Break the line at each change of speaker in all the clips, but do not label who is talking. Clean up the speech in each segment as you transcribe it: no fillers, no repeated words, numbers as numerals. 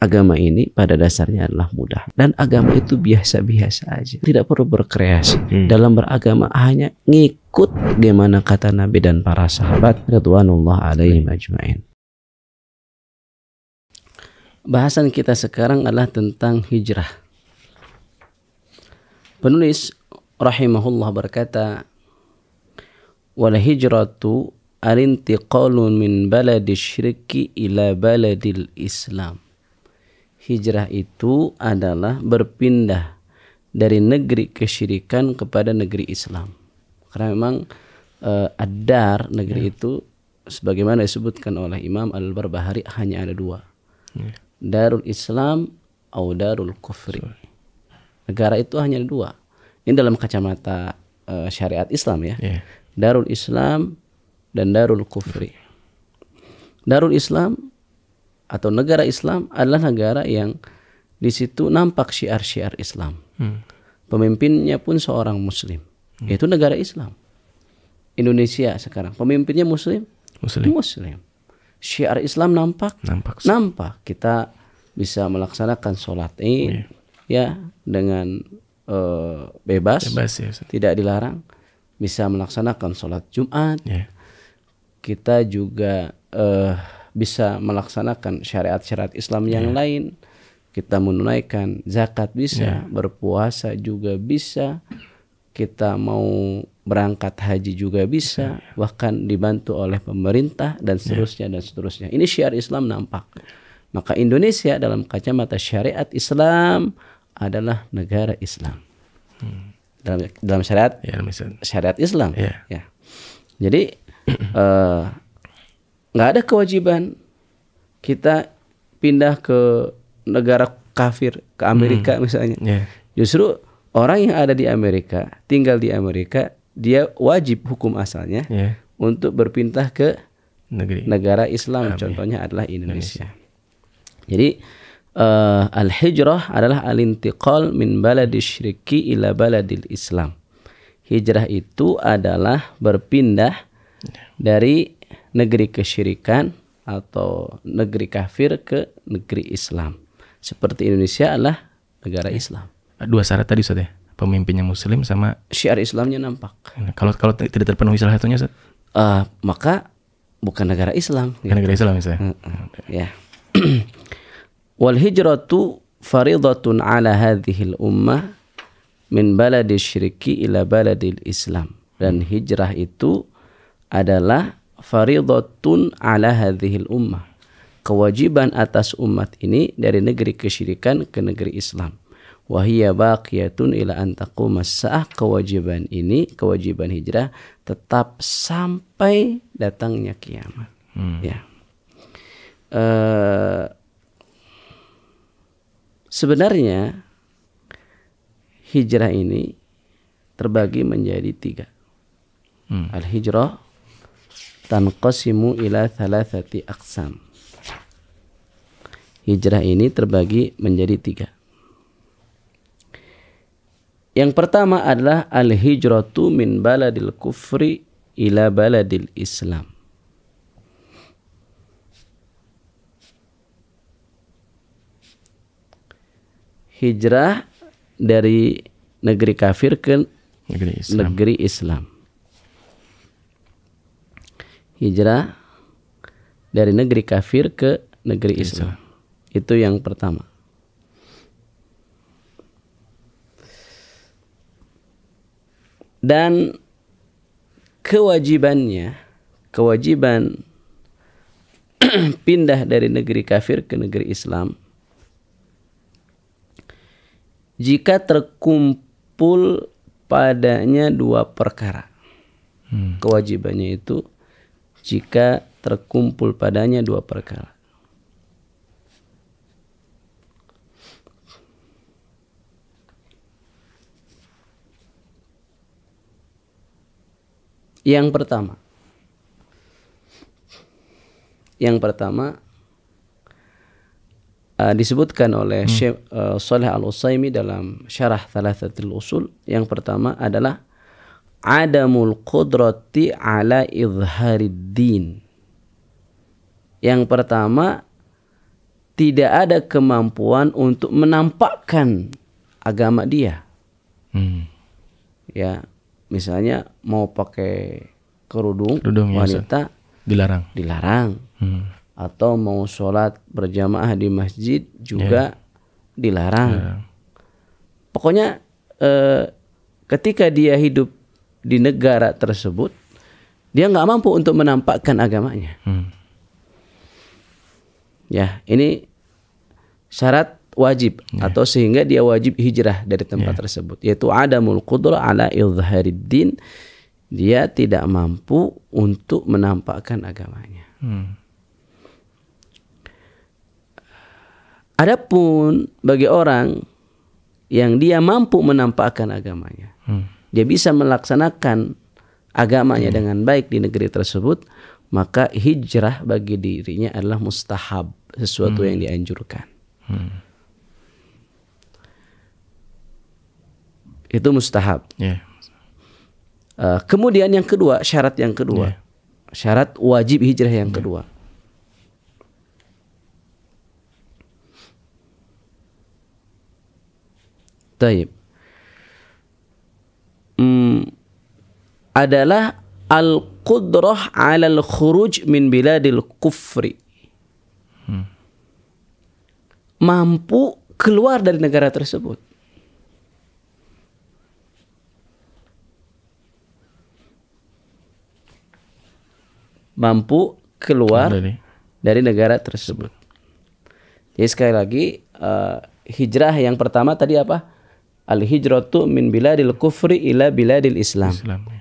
agama ini pada dasarnya adalah mudah, dan agama itu biasa-biasa aja, tidak perlu berkreasi. Dalam beragama hanya ngikut gimana kata Nabi dan para sahabat radhiyallahu alaihim ajmain. Bahasan kita sekarang adalah tentang hijrah. Penulis rahimahullah berkata, wal hijratu al-intiqalun min baladil syirki ila baladil Islam. Hijrah itu adalah berpindah dari negeri kesyirikan kepada negeri Islam. Karena memang ad-dar negeri itu sebagaimana disebutkan oleh Imam Al-Barbahari hanya ada dua. Darul Islam atau Darul Kufri. Negara itu hanya ada dua. Ini dalam kacamata syariat Islam ya. Darul Islam dan Darul Kufri. Darul Islam atau negara Islam adalah negara yang di situ nampak syiar-syiar Islam. Pemimpinnya pun seorang Muslim. Itu negara Islam. Indonesia sekarang pemimpinnya Muslim. Syiar Islam nampak. Kita bisa melaksanakan sholat Id ya dengan bebas ya, tidak dilarang. Bisa melaksanakan sholat Jumat. Kita juga bisa melaksanakan syariat-syariat Islam yang lain. Kita menunaikan zakat bisa, berpuasa juga bisa, kita mau berangkat haji juga bisa, bahkan dibantu oleh pemerintah dan seterusnya dan seterusnya. Ini syiar Islam nampak. Maka Indonesia dalam kacamata syariat Islam adalah negara Islam. Dalam syariat syariat Islam. Ya. Jadi nggak ada kewajiban kita pindah ke negara kafir, ke Amerika misalnya. Justru orang yang ada di Amerika, tinggal di Amerika, dia wajib hukum asalnya untuk berpindah ke negara Islam. Contohnya adalah Indonesia. Jadi al-hijrah adalah al-intiqal min baladis syirki ila baladil Islam. Hijrah itu adalah berpindah dari negeri kesyirikan atau negeri kafir ke negeri Islam. Seperti Indonesia adalah negara Islam.
Dua syarat tadi Ustaz ya, pemimpinnya Muslim sama
syiar Islamnya nampak.
Kalau tidak terpenuhi salah satunya Ustaz,
maka bukan negara Islam.
Bukan negara Islam misalnya.
Ya. Wal hijratu faridatun ala hadhil ummah min baladil syirki ila baladil Islam. Dan hijrah itu adalah faridatun ala hadhil ummah, kewajiban atas umat ini dari negeri kesyirikan ke negeri Islam. Wahiyya baqiyatun ila an taqumas sa'ah. Kewajiban ini, kewajiban hijrah tetap sampai datangnya kiamat. Ya. Sebenarnya hijrah ini terbagi menjadi tiga. Al-hijrah tanqasimu ila thalathati aqsam. Hijrah ini terbagi menjadi tiga. Yang pertama adalah al-hijratu min baladil kufri ila baladil Islam. Hijrah dari negeri kafir ke negeri Islam. Hijrah dari negeri kafir ke negeri Islam. Itu yang pertama. Dan kewajiban pindah dari negeri kafir ke negeri Islam jika terkumpul padanya dua perkara. Kewajibannya itu jika terkumpul padanya dua perkara. Yang pertama disebutkan oleh Syekh Shalih Al-Utsaimin dalam Syarah Thalathatul Usul. Yang pertama adalah adamul qudrati ala izharid din. Yang pertama, tidak ada kemampuan untuk menampakkan agama dia. Ya, misalnya mau pakai kerudung wanita dilarang. Atau mau sholat berjamaah di masjid juga dilarang. Pokoknya ketika dia hidup di negara tersebut, dia nggak mampu untuk menampakkan agamanya. Ya, ini syarat wajib atau sehingga dia wajib hijrah dari tempat tersebut, yaitu adamul qudrah ala izharid din. Dia tidak mampu untuk menampakkan agamanya. Adapun bagi orang yang dia mampu menampakkan agamanya, dia bisa melaksanakan agamanya dengan baik di negeri tersebut, maka hijrah bagi dirinya adalah mustahab, sesuatu yang dianjurkan. Itu mustahab. Kemudian yang kedua, syarat yang kedua, syarat wajib hijrah yang kedua. Taib. Adalah al-qudrah 'ala al-khuruj min biladil kufri. Mampu keluar dari negara tersebut. Mampu keluar dari negara tersebut. Jadi sekali lagi, hijrah yang pertama tadi apa? Al-hijratu min biladil kufri ila biladil Islam.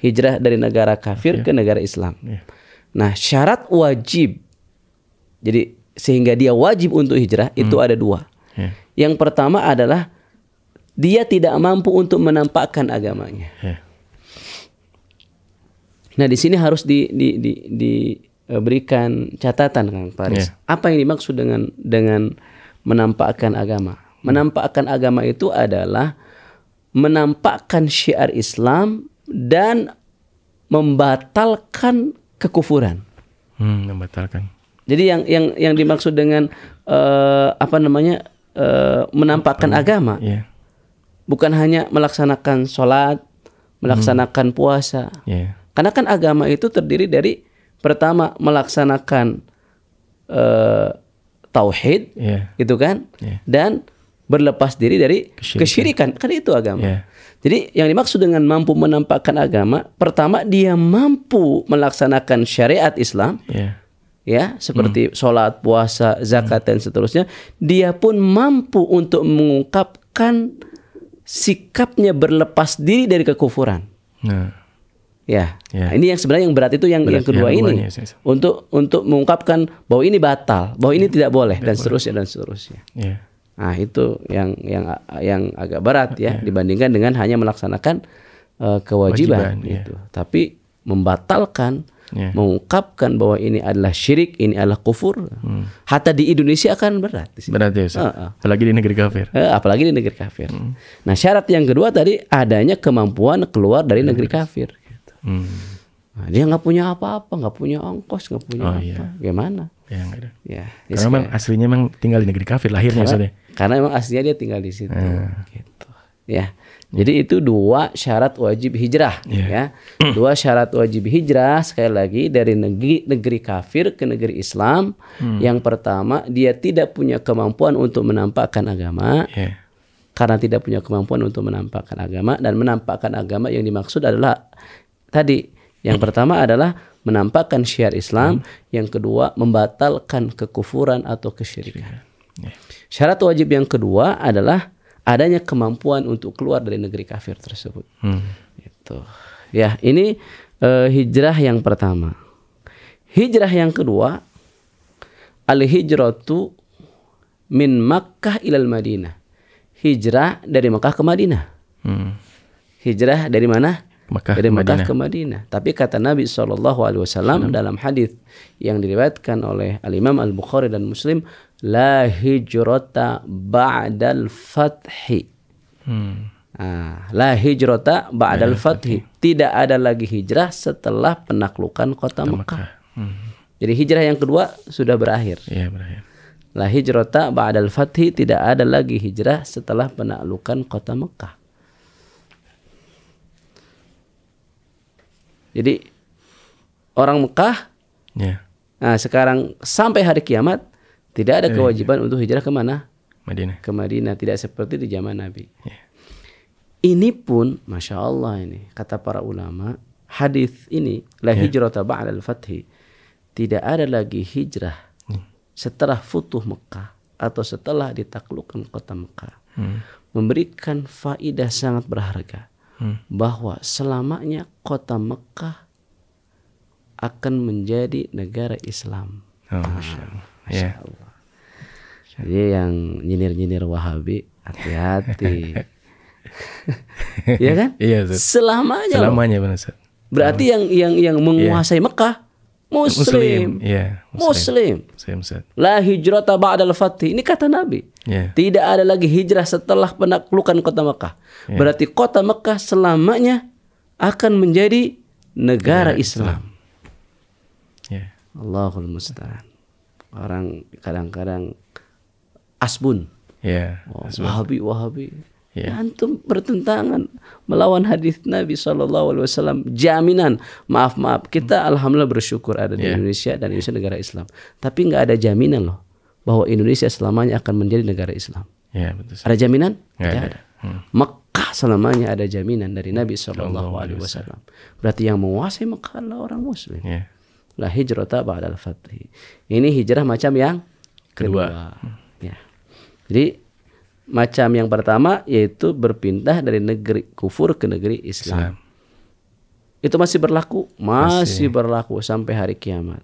Hijrah dari negara kafir ke negara Islam. Nah, syarat wajib, jadi sehingga dia wajib untuk hijrah itu ada dua. Yang pertama adalah dia tidak mampu untuk menampakkan agamanya. Nah, di sini harus diberikan catatan, Kang Faris. Apa yang dimaksud dengan menampakkan agama? Menampakkan agama itu adalah menampakkan syiar Islam dan membatalkan kekufuran.
Membatalkan.
Jadi yang dimaksud dengan menampakkan agama, bukan hanya melaksanakan sholat, melaksanakan puasa. Karena kan agama itu terdiri dari pertama melaksanakan tauhid, gitu kan, dan berlepas diri dari kesyirikan. Kan itu agama. Jadi yang dimaksud dengan mampu menampakkan agama, pertama dia mampu melaksanakan syariat Islam, ya, seperti sholat, puasa, zakat dan seterusnya. Dia pun mampu untuk mengungkapkan sikapnya berlepas diri dari kekufuran. Nah, ini yang sebenarnya yang berat itu yang kedua ini, untuk mengungkapkan bahwa ini batal, bahwa ini tidak boleh dan seterusnya dan seterusnya. Nah, itu yang agak berat ya, dibandingkan dengan hanya melaksanakan kewajiban itu. Tapi membatalkan, mengungkapkan bahwa ini adalah syirik, ini adalah kufur. Hatta di Indonesia kan berat.
Berat ya, apalagi di negeri kafir.
Apalagi di negeri kafir. Nah, syarat yang kedua tadi adanya kemampuan keluar dari negeri kafir. Nah, dia nggak punya apa-apa, nggak punya ongkos, nggak punya gimana?
Nggak ada.
Karena
memang aslinya memang tinggal di negeri kafir lahirnya,
karena memang aslinya dia tinggal di situ. Gitu. Ya, jadi itu dua syarat wajib hijrah. Ya, dua syarat wajib hijrah sekali lagi dari negeri kafir ke negeri Islam. Yang pertama, dia tidak punya kemampuan untuk menampakkan agama. Karena tidak punya kemampuan untuk menampakkan agama, dan menampakkan agama yang dimaksud adalah tadi, yang pertama adalah menampakkan syiar Islam, yang kedua membatalkan kekufuran atau kesyirikan. Syarat wajib yang kedua adalah adanya kemampuan untuk keluar dari negeri kafir tersebut. Gitu. Ya, ini hijrah yang pertama. Hijrah yang kedua, al-hijratu min Makkah ilal Madinah. Hijrah dari Makkah ke Madinah. Hijrah dari mana? Dari Makkah ke Madinah. Tapi kata Nabi SAW dalam hadis yang diriwayatkan oleh Al-Imam Al-Bukhari dan Muslim, la hijrata ba'dal fathi. La hijrata ba'dal fathi. Tidak ada lagi hijrah setelah penaklukan kota Mekah. Jadi hijrah yang kedua sudah berakhir. La hijrata ba'dal fathi, tidak ada lagi hijrah setelah penaklukan kota Mekah. Jadi orang Mekah, nah sekarang sampai hari kiamat tidak ada kewajiban untuk hijrah kemana?
Madinah.
Ke Madinah, tidak seperti di zaman Nabi. Ini pun, masya Allah ini kata para ulama, hadis ini la hijrata ba'dal fathi, tidak ada lagi hijrah setelah futuh Mekah atau setelah ditaklukkan kota Mekah, memberikan faidah sangat berharga bahwa selamanya kota Mekah akan menjadi negara Islam. Masya Allah. Jadi yang nyinir-nyinir Wahabi, hati-hati. Ya kan?
Iya,
selamanya
benar, Ustaz.
Berarti yang menguasai Mekah Muslim. Muslim. La hijrata ba'dal fathi. Ini kata Nabi. Tidak ada lagi hijrah setelah penaklukan kota Mekah. Berarti kota Mekah selamanya akan menjadi negara Islam. Allahul musta'an. Orang kadang-kadang asbun. Wahabi. Antum bertentangan melawan hadis Nabi SAW. Jaminan, maaf kita alhamdulillah bersyukur ada di Indonesia, dan Indonesia negara Islam. Tapi nggak ada jaminan loh bahwa Indonesia selamanya akan menjadi negara Islam.
Betul.
Ada jaminan? Tidak ada. Mekah selamanya ada jaminan dari Nabi SAW. Berarti yang menguasai Mekah adalah orang Muslim. La hijrata ba'dal fathi. Ini hijrah macam yang kedua. Jadi macam yang pertama yaitu berpindah dari negeri kufur ke negeri Islam. Itu masih berlaku, masih berlaku sampai hari kiamat.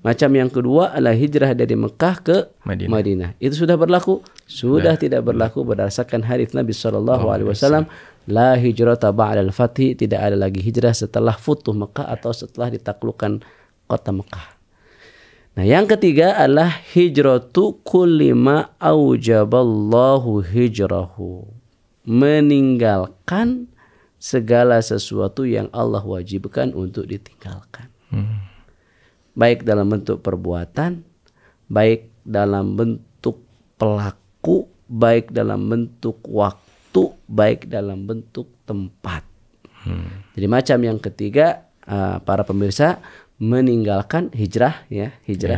Macam yang kedua adalah hijrah dari Mekah ke Madinah. Itu sudah berlaku? Sudah tidak berlaku berdasarkan hadis Nabi SAW. La hijrata ba'dal fathi, tidak ada lagi hijrah setelah futuh Mekah atau setelah ditaklukkan kota Mekah. Nah, yang ketiga adalah hijratu kulli ma aujaballahu hijrahu. Meninggalkan segala sesuatu yang Allah wajibkan untuk ditinggalkan. Baik dalam bentuk perbuatan, baik dalam bentuk pelaku, baik dalam bentuk waktu, baik dalam bentuk tempat. Jadi macam yang ketiga, para pemirsa, meninggalkan hijrah,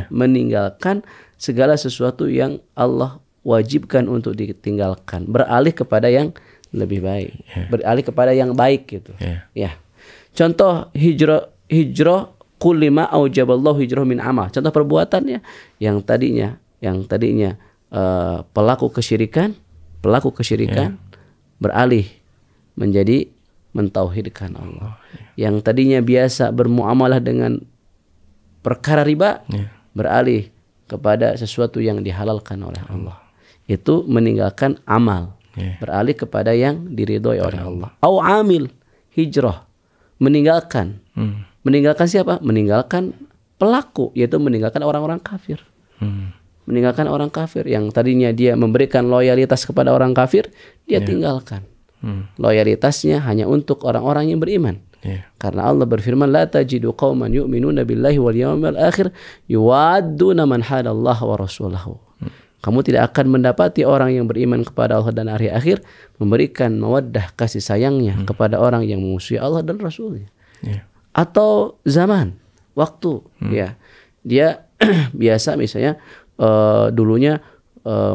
meninggalkan segala sesuatu yang Allah wajibkan untuk ditinggalkan, beralih kepada yang lebih baik, beralih kepada yang baik gitu. Contoh hijrah kulli ma aujaballahu hijrah min amal. Contoh perbuatannya yang tadinya pelaku kesyirikan beralih menjadi mentauhidkan Allah. Yang tadinya biasa bermuamalah dengan perkara riba, beralih kepada sesuatu yang dihalalkan oleh Allah. Itu meninggalkan amal, beralih kepada yang diridhoi oleh Allah. Au amil, hijrah, meninggalkan. Meninggalkan siapa? Meninggalkan pelaku, yaitu meninggalkan orang-orang kafir. Meninggalkan orang kafir yang tadinya dia memberikan loyalitas kepada orang kafir, dia tinggalkan. Loyalitasnya hanya untuk orang-orang yang beriman. Karena Allah berfirman, la tajidu qauman yu'minuna billahi wal yawmil akhir yuwadduna man hadallaha wa rasulahu. Kamu tidak akan mendapati orang yang beriman kepada Allah dan hari akhir memberikan mawaddah, kasih sayangnya kepada orang yang memusuhi Allah dan Rasulnya. Atau zaman, waktu, dia biasa misalnya dulunya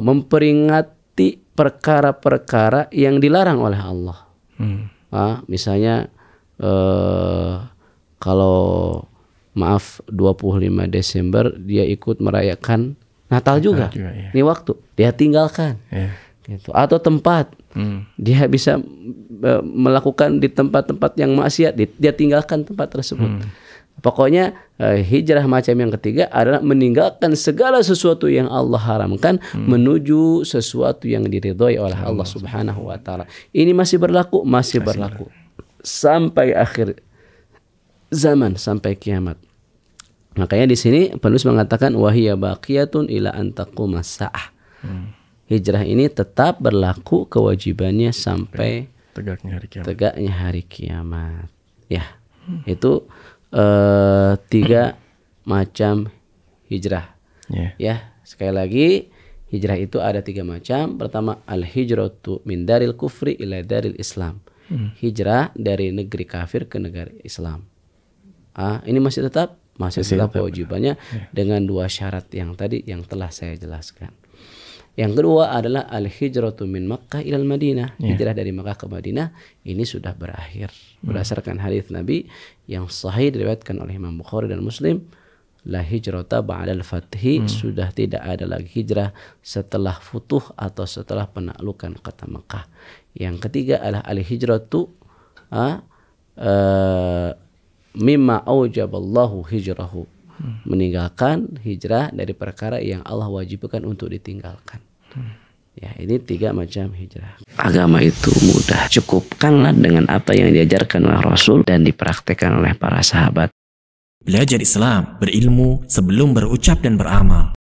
memperingati perkara-perkara yang dilarang oleh Allah. Misalnya kalau 25 Desember dia ikut merayakan Natal juga. Ini waktu dia tinggalkan. Gitu. Atau tempat dia bisa melakukan di tempat-tempat yang maksiat, dia tinggalkan tempat tersebut. Pokoknya hijrah macam yang ketiga adalah meninggalkan segala sesuatu yang Allah haramkan menuju sesuatu yang diridhoi oleh Allah Subhanahu wa taala. Ini masih berlaku, sampai akhir zaman, sampai kiamat. Makanya di sini penulis mengatakan wahiya baqiyatun ila an taqumas saah. Hijrah ini tetap berlaku kewajibannya sampai tegaknya hari kiamat. Itu 3 macam hijrah. Sekali lagi, hijrah itu ada 3 macam. Pertama, al-hijratu min daril kufri ila daril Islam. Hijrah dari negeri kafir ke negara Islam. Ini masih tetap kewajibannya dengan 2 syarat yang tadi yang telah saya jelaskan. Yang kedua adalah al-hijratu min Makkah ilal Madinah. Hijrah dari Makkah ke Madinah ini sudah berakhir. Berdasarkan hadis Nabi yang sahih diriwayatkan oleh Imam Bukhari dan Muslim, la hijrata ba'dal fathi, sudah tidak ada lagi hijrah setelah futuh atau setelah penaklukan kota Mekah. Yang ketiga adalah al-hijratu mimma aujaballahu hijrahu, meninggalkan hijrah dari perkara yang Allah wajibkan untuk ditinggalkan. Ya, ini 3 macam hijrah. Agama itu mudah, cukupkanlah dengan apa yang diajarkan oleh Rasul dan dipraktekkan oleh para sahabat.
Belajar Islam, berilmu sebelum berucap dan beramal.